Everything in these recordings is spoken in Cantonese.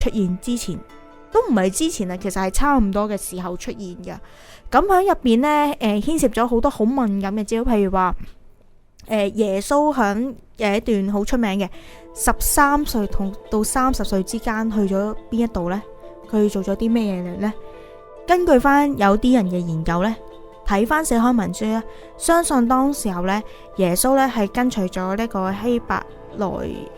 出現之前，都唔係之前啊，其實係差唔多嘅時候出現嘅。咁喺入邊呢，牽涉咗好多好敏感嘅資料，譬如話耶穌響有一段好出名嘅13歲到30歲之間去咗邊一度呢？佢做咗啲咩嘢呢？根據翻有啲人嘅研究呢，睇翻死海文書咧，相信當時候呢，耶穌呢係跟隨咗呢個希伯來，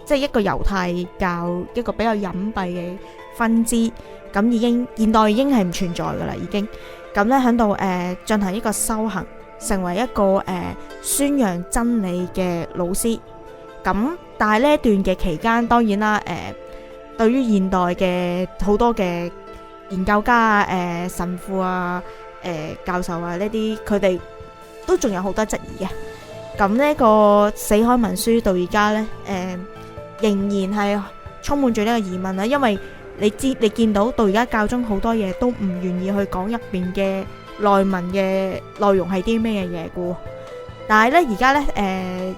即係一個猶太教一個比較隱蔽嘅分支，咁已經現代已經係唔存在噶啦，已經咁呢喺度進行一個修行，成為一個宣揚真理嘅老師。咁但係呢一段嘅期間，當然啦，對於現代嘅好多嘅研究家啊、神父啊、教授啊呢啲，佢哋都仲有好多質疑嘅。咁呢個死海文書到而家呢，仍然係充滿住呢個疑問啦。因為你見到到而家教宗好多嘢都唔願意去講入邊嘅內文嘅內容係啲咩嘢嘅。但係呢，而家呢，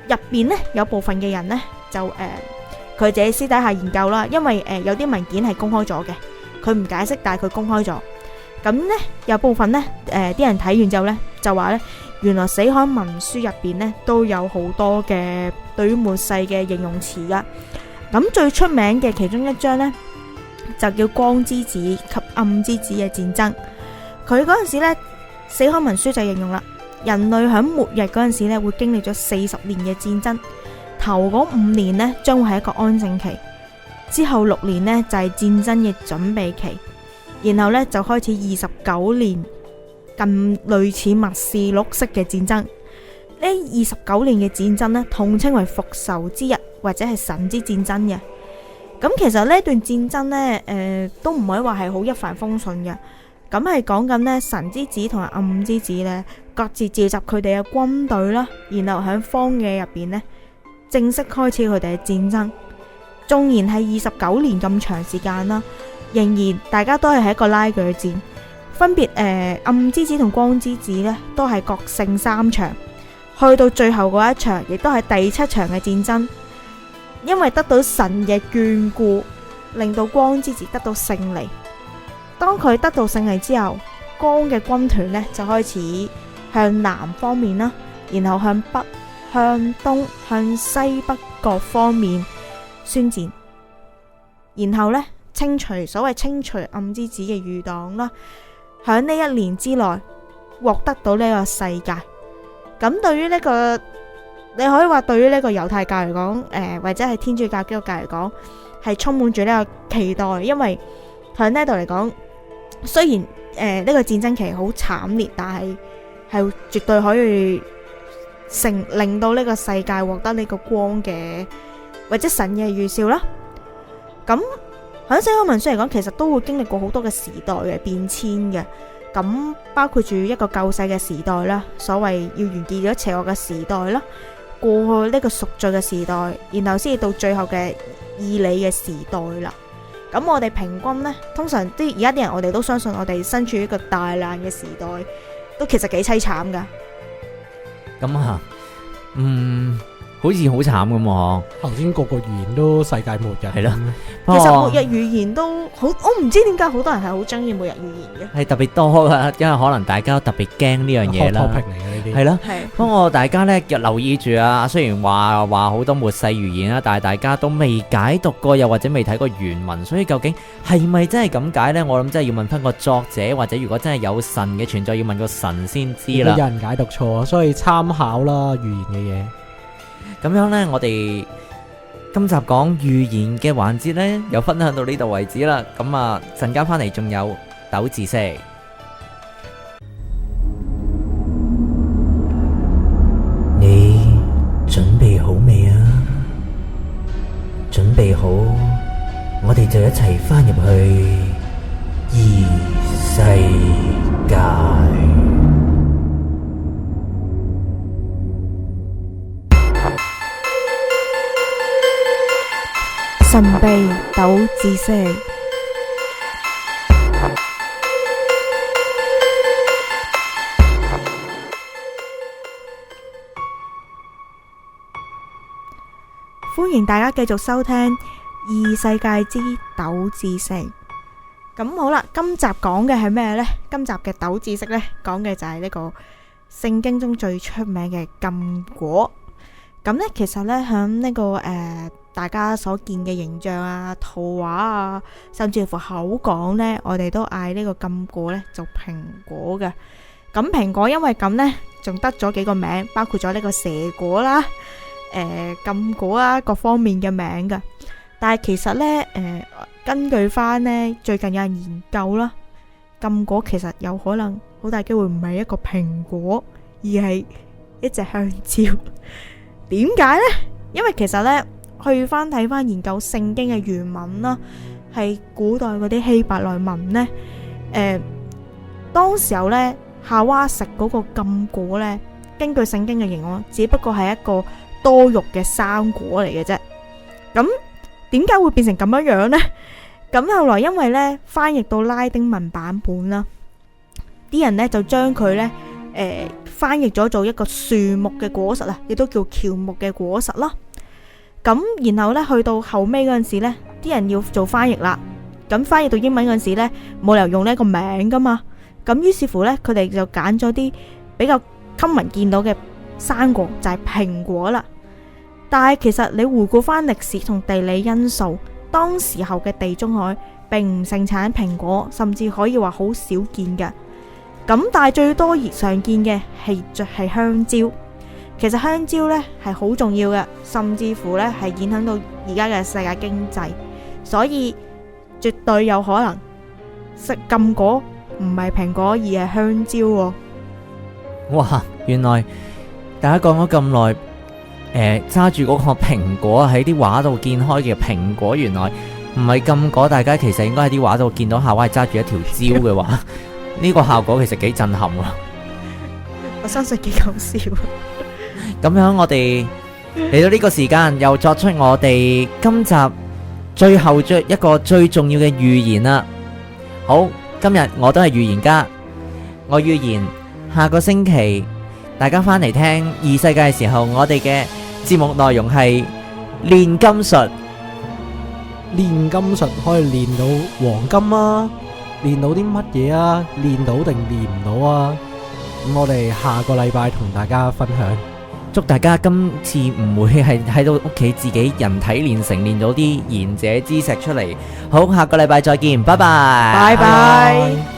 入邊呢有部分嘅人呢，就佢自己私底下研究啦，因為有啲文件係公開咗嘅，佢唔解釋，但係佢公開咗。咁呢，有部分呢，啲人睇完之後呢，就話呢，原來死海文書入邊呢都有好多嘅對於末世嘅形容詞噶。咁最出名嘅其中一章呢，就叫光之子及暗之子嘅戰爭。佢嗰陣時呢，死海文書就形容啦，人類喺末日嗰陣時呢會經歷咗40年嘅戰爭，頭嗰5年呢將會係一個安靜期，之後6年呢就係戰爭嘅準備期，然後呢就開始29年近類似默示錄式嘅戰爭。呢29年嘅戰爭呢，統稱為復仇之日或者係神之戰爭嘅。咁其實呢段戰爭呢，都唔可以話係好一帆風順嘅。咁係講緊呢，神之子同埋暗之子呢，各自召集佢哋嘅軍隊啦，然後喺荒野入邊呢，正式開始佢哋嘅戰爭。縱然係29年咁長時間啦，仍然大家都係喺一個拉鋸戰。分別暗之子同光之子呢，都係各勝3場，去到最後嗰一場，亦都係第7場嘅戰爭。因為得到神嘅眷顧，令到光之子得到勝利。當佢得到勝利之後，光嘅軍團呢就開始向南方面啦，然後向北、向東、向西北各方面宣戰，然後呢，所謂清除暗之子嘅餘黨啦，喺呢1年之內獲得到呢個世界。咁對於呢個，你可以話對於呢個猶太教嚟講，或者係天主教基督教嚟講，係充滿住呢個期待。因為喺呢度嚟講，雖然呢個戰爭期好慘烈，但係絕對可以令到呢個世界獲得呢個光嘅，或者神嘅預兆啦。咁喺死海文書嚟講，其實都會經歷過好多嘅時代嘅變遷嘅。咁包括住一個救世嘅時代啦，所謂要完結咗邪惡嘅時代啦，過去呢個贖罪嘅時代，然後先至到最後嘅義理嘅時代啦。咁我哋平均呢，通常而家啲人，我哋都相信我哋身處一個大難嘅時代，都其實幾淒慘噶。咁啊，好似好慘咁喎。頭先個預言都世界末日係咯。其實末日預言都好，我唔知點解好多人係好中意末日預言嘅。係特別多噶，因為可能大家特別驚呢樣嘢啦。topic 嚟嘅呢啲。係咯。係。不過大家呢留意住啊，雖然話好多末世預言啦，但係大家都未解讀過，又或者未睇過原文，所以究竟係咪真係咁解呢？我諗真係要問翻個作者，或者如果真係有神嘅存在，要問個神先知啦。有人解讀錯，所以參考啦預言嘅嘢。咁樣呢，我哋今集講預言嘅環節呢，又分享到呢度為止啦。咁啊，陣間翻嚟仲有斗知識。你準備好未啊？準備好，我哋就一齊翻入去異世界。神秘斗知識，歡迎大家繼續收聽異世界之斗智勝。咁好啦，今集講嘅係咩呢？今集嘅斗知識呢，講嘅就係呢個聖經中最出名嘅禁果。咁呢，其實呢，響呢個大家所見嘅形象啊、圖畫啊，甚至乎口講呢，我哋都嗌呢個禁果呢做蘋果嘅。咁蘋果因為咁呢，仲得咗幾個名，包括咗呢個蛇果啦、禁果啊，各方面嘅名噶。但係其實呢，根據翻呢，最近有人研究啦，禁果其實有可能好大機會唔係一個蘋果，而係一隻香蕉。點解呢？因為其實呢，去翻睇翻研究聖經嘅原文啦，係古代嗰啲希伯來文呢，當時候呢，夏娃食嗰個禁果呢，根據聖經嘅形容，只不過係一個多肉嘅生果嚟嘅啫。咁點解會變成咁樣樣呢？咁後來因為呢，翻譯到拉丁文版本啦，啲人呢就將佢呢翻譯咗做一個樹木嘅果實啊，亦都叫喬木嘅果實啦。咁然後呢，去到後尾嗰陣時呢，啲人要做翻譯啦。咁翻譯到英文嗰陣時呢，冇理由用呢個名噶嘛。咁於是乎呢，佢哋就揀咗啲比較 common 見到嘅生果，就係蘋果啦。但係其實你回顧翻歷史同地理因素，當時候嘅地中海並唔盛產蘋果，甚至可以話好少見嘅。咁但係最多常見嘅係香蕉。其實香蕉呢係好重要嘅，甚至乎呢係影響到而家嘅世界經濟，所以絕對有可能食禁果唔係蘋果而係香蕉喎。哇！原來大家講咗咁耐。揸住嗰個蘋果喺啲畫度見開嘅蘋果，原來唔係禁果。大家其實應該喺啲畫度見到夏娃係揸住一條蕉嘅話，呢個效果其實幾震撼啊！我相信幾搞笑。咁樣我哋嚟到呢個時間，又作出我哋今集最後一個最重要嘅預言啦。好，今日我都係預言家，我預言下個星期大家翻嚟聽異世界嘅時候，我哋嘅節目內容係煉金術。煉金術可以煉到黃金啊，煉到啲乜嘢啊？煉到定煉唔到啊？咁我哋下個禮拜同大家分享。祝大家今次唔會係喺到屋企自己人體煉成，煉到啲賢者之石出嚟。好，下個禮拜再見，拜拜，拜拜。